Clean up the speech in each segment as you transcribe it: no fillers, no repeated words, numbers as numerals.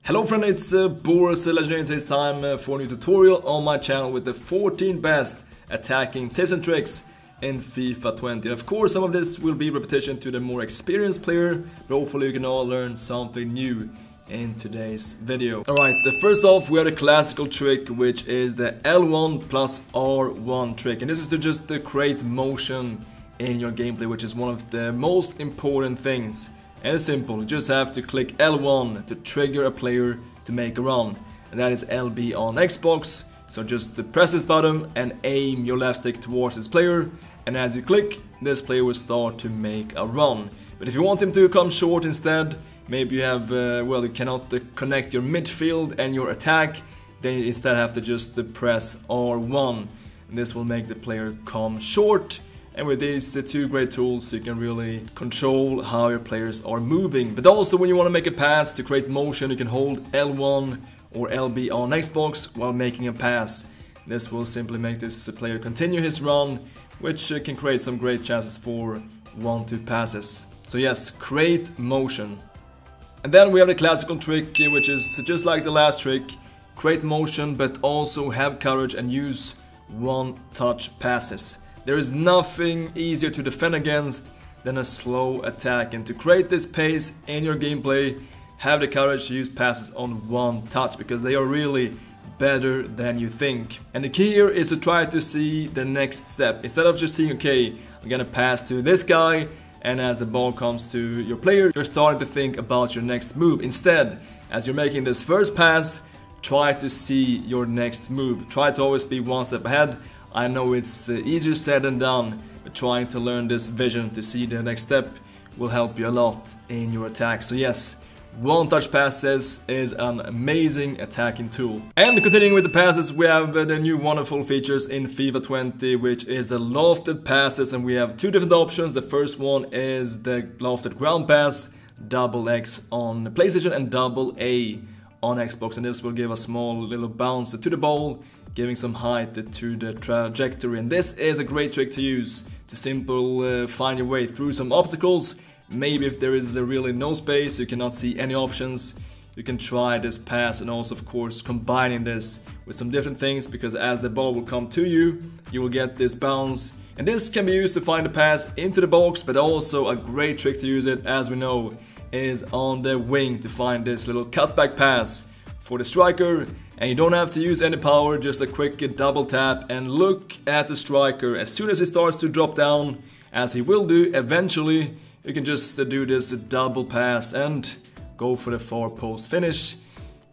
Hello friend, it's BorasLegend. It's time for a new tutorial on my channel with the 14 best attacking tips and tricks in FIFA 20. And of course, some of this will be repetition to the more experienced player, but hopefully you can all learn something new in today's video. Alright, first off we have the classical trick, which is the L1 plus R1 trick. And this is to just create motion in your gameplay, which is one of the most important things. And it's simple, you just have to click L1 to trigger a player to make a run. And that is LB on Xbox. So just press this button and aim your left stick towards this player. And as you click, this player will start to make a run. But if you want him to come short instead, maybe you have, you cannot connect your midfield and your attack, then you instead have to just press R1. And this will make the player come short. And with these two great tools, you can really control how your players are moving. But also when you want to make a pass to create motion, you can hold L1 or LB on Xbox while making a pass. This will simply make this player continue his run, which can create some great chances for 1-2 passes. So yes, create motion. And then we have the classical trick, which is just like the last trick. Create motion, but also have courage and use one-touch passes. There is nothing easier to defend against than a slow attack, and to create this pace in your gameplay, have the courage to use passes on one touch, because they are really better than you think. And the key here is to try to see the next step. Instead of just seeing, okay, I'm gonna pass to this guy, and as the ball comes to your player, you're starting to think about your next move. Instead, as you're making this first pass, try to see your next move. Try to always be one step ahead. I know it's easier said than done, but trying to learn this vision to see the next step will help you a lot in your attack. So yes, one-touch passes is an amazing attacking tool. And continuing with the passes, we have the new wonderful features in FIFA 20, which is a lofted passes, and we have two different options. The first one is the lofted ground pass, double X on PlayStation and double A on Xbox, and this will give a small little bounce to the ball, giving some height to the trajectory. And this is a great trick to use to simply find your way through some obstacles. Maybe if there is really no space, you cannot see any options, you can try this pass, and also of course combining this with some different things, because as the ball will come to you, you will get this bounce. And this can be used to find the pass into the box, but also a great trick to use it, as we know, is on the wing to find this little cutback pass for the striker. And you don't have to use any power, just a quick double tap and look at the striker. As soon as he starts to drop down, as he will do eventually, you can just do this double pass and go for the far post finish.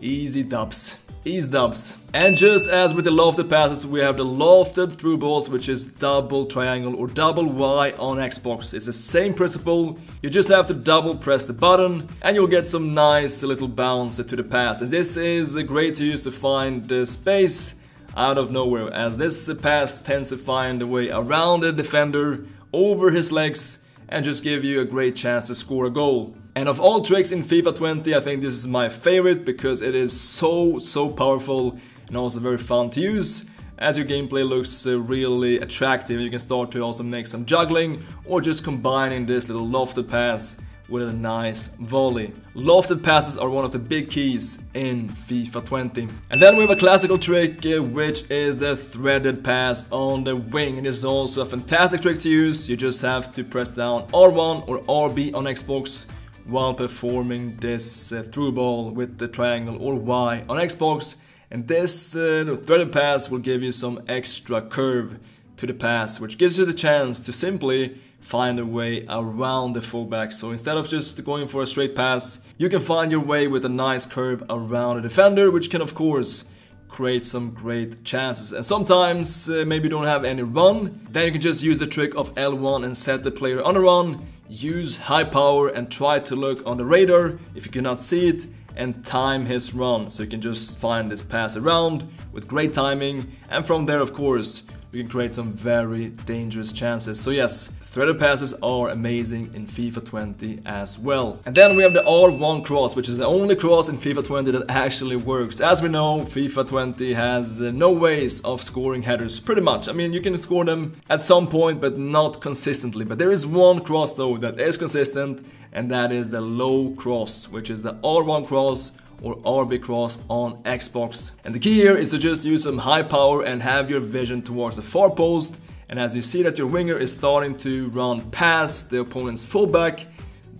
Easy dubs. Easy dubs. And just as with the lofted passes, we have the lofted through balls, which is double triangle or double Y on Xbox. It's the same principle. You just have to double press the button and you'll get some nice little bounce to the pass. And this is great to use to find the space out of nowhere, as this pass tends to find a way around the defender, over his legs, and just give you a great chance to score a goal. And of all tricks in FIFA 20, I think this is my favorite, because it is so powerful and also very fun to use. As your gameplay looks really attractive, you can start to also make some juggling, or just combining this little lofted pass with a nice volley. Lofted passes are one of the big keys in FIFA 20. And then we have a classical trick, which is the threaded pass on the wing. And this is also a fantastic trick to use. You just have to press down R1 or RB on Xbox while performing this through ball with the triangle or Y on Xbox. And this threaded pass will give you some extra curve to the pass, which gives you the chance to simply find a way around the fullback. So instead of just going for a straight pass, you can find your way with a nice curve around the defender, which can of course create some great chances. And sometimes maybe you don't have any run, then you can just use the trick of L1 and set the player on a run, use high power and try to look on the radar if you cannot see it, and time his run. So you can just find this pass around with great timing, and from there of course you can create some very dangerous chances. So yes, threaded passes are amazing in FIFA 20 as well. And then we have the R1 cross, which is the only cross in FIFA 20 that actually works. As we know, FIFA 20 has no ways of scoring headers, pretty much. I mean, you can score them at some point, but not consistently. But there is one cross though that is consistent, and that is the low cross, which is the R1 cross or RB cross on Xbox. And the key here is to just use some high power and have your vision towards the far post. And as you see that your winger is starting to run past the opponent's fullback,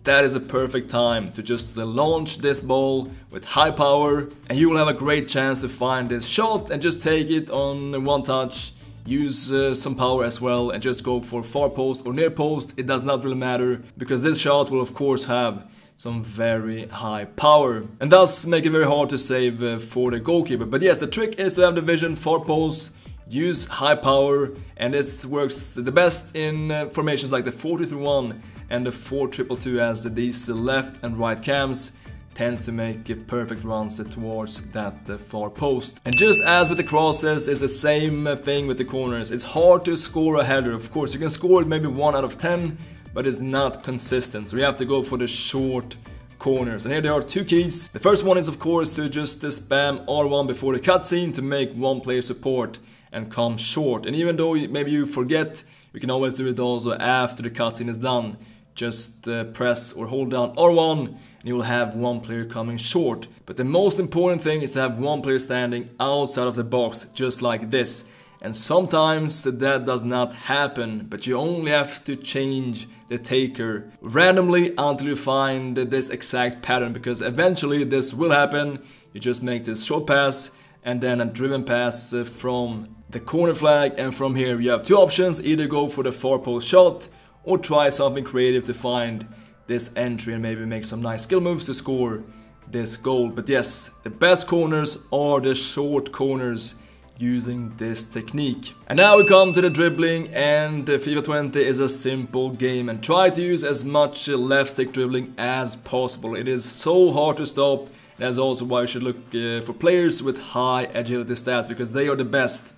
that is a perfect time to just launch this ball with high power, and you will have a great chance to find this shot and just take it on one touch. Use some power as well and just go for far post or near post. It does not really matter, because this shot will of course have some very high power and thus make it very hard to save for the goalkeeper. But yes, the trick is to have the vision far post, use high power, and this works the best in formations like the 4-2-3-1 and the 4-2-2-2, as these left and right cams tends to make perfect runs towards that far post. And just as with the crosses, it's the same thing with the corners. It's hard to score a header. Of course, you can score it maybe 1 out of 10, but it's not consistent. So you have to go for the short corners. And here there are 2 keys. The first one is of course to just spam R1 before the cutscene to make one player support and come short. And even though maybe you forget, you can always do it also after the cutscene is done. Just press or hold down R1 and you will have one player coming short. But the most important thing is to have one player standing outside of the box, just like this. And sometimes that does not happen, but you only have to change the taker randomly until you find this exact pattern, because eventually this will happen. You just make this short pass and then a driven pass from the corner flag, and from here you have 2 options: either go for the far post shot or try something creative to find this entry and maybe make some nice skill moves to score this goal. But yes, the best corners are the short corners using this technique. And now we come to the dribbling, and FIFA 20 is a simple game, and try to use as much left stick dribbling as possible. It is so hard to stop. That's also why you should look for players with high agility stats, because they are the best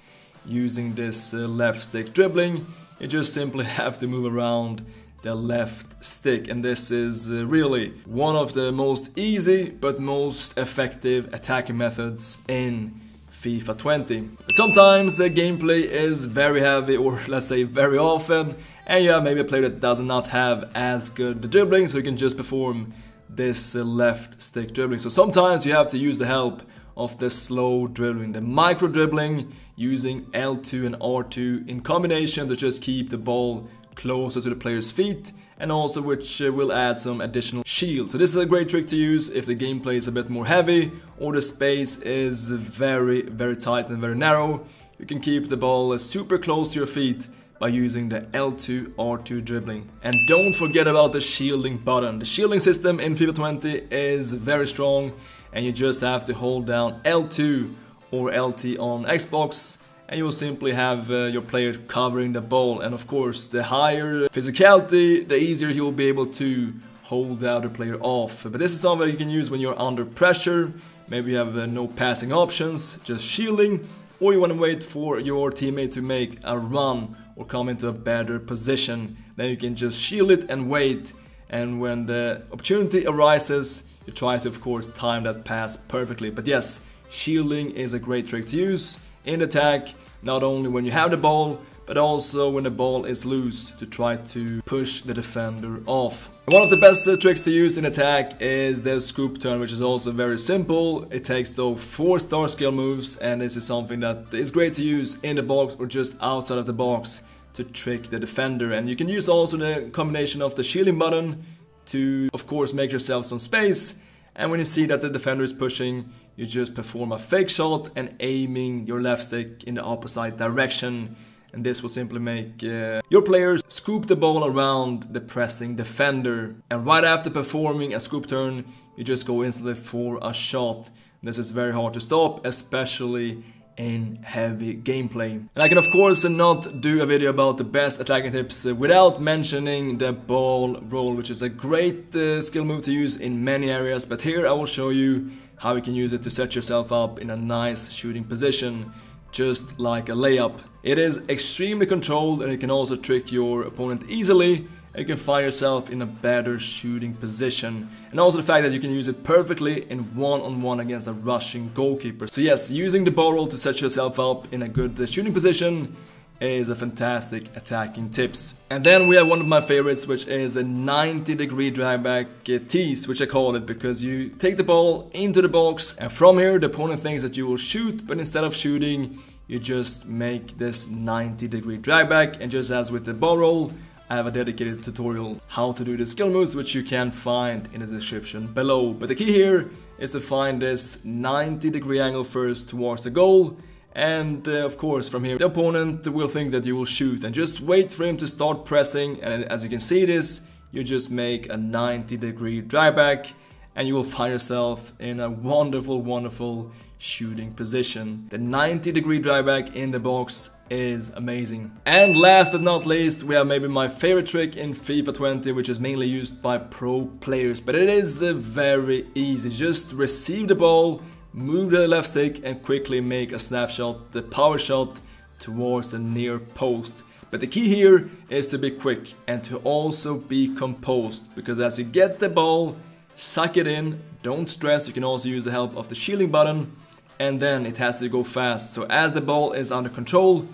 using this left stick dribbling. You just simply have to move around the left stick, and this is really one of the most easy but most effective attacking methods in FIFA 20. But sometimes the gameplay is very heavy, or let's say very often, and you have maybe a player that does not have as good dribbling, so you can just perform this left stick dribbling. So sometimes you have to use the help of the slow dribbling, the micro dribbling, using L2 and R2 in combination to just keep the ball closer to the player's feet, and also which will add some additional shield. So this is a great trick to use if the gameplay is a bit more heavy or the space is very tight and very narrow. You can keep the ball super close to your feet by using the L2 R2 dribbling. And don't forget about the shielding button. The shielding system in FIFA 20 is very strong, and you just have to hold down L2 or LT on Xbox, and you will simply have your player covering the ball. And of course, the higher physicality, the easier he will be able to hold the other player off. But this is something you can use when you're under pressure. Maybe you have no passing options, just shielding, or you want to wait for your teammate to make a run or come into a better position. Then you can just shield it and wait, and when the opportunity arises, you try to of course time that pass perfectly. But yes, shielding is a great trick to use in attack, not only when you have the ball, but also when the ball is loose, to try to push the defender off. And one of the best tricks to use in attack is the scoop turn, which is also very simple. It takes though 4-star skill moves, and this is something that is great to use in the box or just outside of the box to trick the defender. And you can use also the combination of the shielding button to of course make yourself some space, and when you see that the defender is pushing, you just perform a fake shot and aiming your left stick in the opposite direction, and this will simply make your players scoop the ball around the pressing defender. And right after performing a scoop turn, you just go instantly for a shot. This is very hard to stop, especially in heavy gameplay. And I can of course not do a video about the best attacking tips without mentioning the ball roll, which is a great skill move to use in many areas, but here I will show you how you can use it to set yourself up in a nice shooting position, just like a layup. It is extremely controlled, and it can also trick your opponent easily, and you can find yourself in a better shooting position. And also the fact that you can use it perfectly in one-on-one against a rushing goalkeeper. So yes, using the ball roll to set yourself up in a good shooting position is a fantastic attacking tips. And then we have one of my favorites, which is a 90-degree drag back tease, which I call it, because you take the ball into the box, and from here the opponent thinks that you will shoot, but instead of shooting, you just make this 90-degree drag back. And just as with the ball roll, I have a dedicated tutorial how to do the skill moves, which you can find in the description below. But the key here is to find this 90-degree angle first towards the goal. And of course, from here the opponent will think that you will shoot, and just wait for him to start pressing, and as you can see this, you just make a 90-degree drag back, and you will find yourself in a wonderful shooting position. The 90-degree drag back in the box is amazing. And last but not least, we have maybe my favorite trick in FIFA 20, which is mainly used by pro players, but it is very easy. Just receive the ball, move the left stick, and quickly make a snapshot, the power shot towards the near post. But the key here is to be quick and to also be composed, because as you get the ball, suck it in, don't stress. You can also use the help of the shielding button, and then it has to go fast. So as the ball is under control,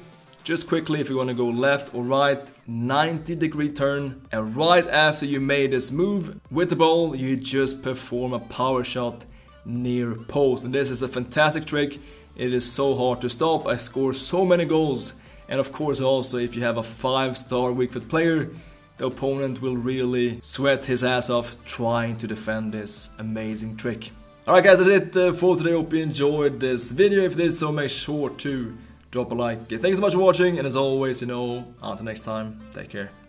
just quickly, if you want to go left or right, 90-degree turn, and right after you made this move with the ball, you just perform a power shot near post. And this is a fantastic trick. It is so hard to stop. I score so many goals, and of course also if you have a 5-star weak foot player, the opponent will really sweat his ass off trying to defend this amazing trick. Alright guys, that's it for today. Hope you enjoyed this video. If you did so, make sure to drop a like. Thanks so much for watching, and as always, until next time, take care.